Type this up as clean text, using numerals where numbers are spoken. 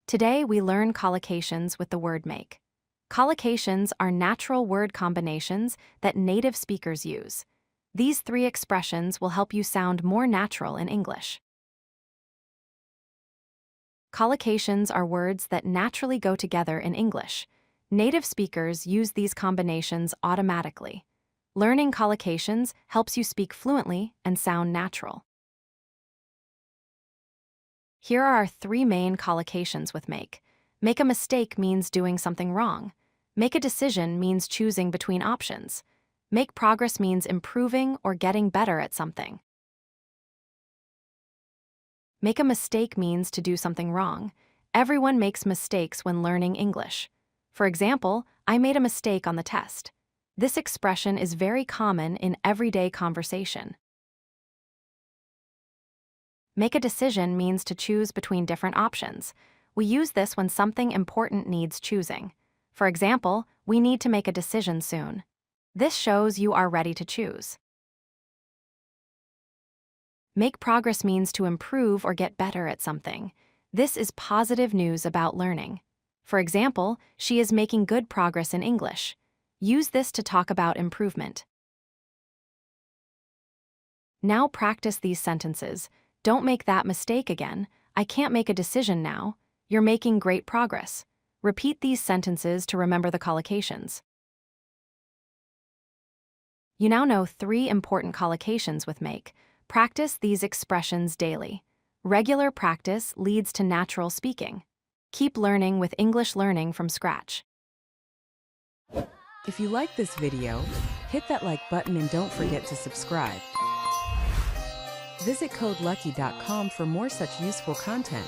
Today we learn collocations with the word make. Collocations are natural word combinations that native speakers use. These three expressions will help you sound more natural in English. Collocations are words that naturally go together in English. Native speakers use these combinations automatically. Learning collocations helps you speak fluently and sound natural. Here are our three main collocations with make. Make a mistake means doing something wrong. Make a decision means choosing between options. Make progress means improving or getting better at something. Make a mistake means to do something wrong. Everyone makes mistakes when learning English. For example, I made a mistake on the test. This expression is very common in everyday conversation. Make a decision means to choose between different options. We use this when something important needs choosing. For example, we need to make a decision soon. This shows you are ready to choose. Make progress means to improve or get better at something. This is positive news about learning. For example, she is making good progress in English. Use this to talk about improvement. Now practice these sentences. Don't make that mistake again. I can't make a decision now. You're making great progress. Repeat these sentences to remember the collocations. You now know three important collocations with make. Practice these expressions daily. Regular practice leads to natural speaking. Keep learning with English learning from scratch. If you like this video, hit that like button and don't forget to subscribe. Visit codelucky.com for more such useful content.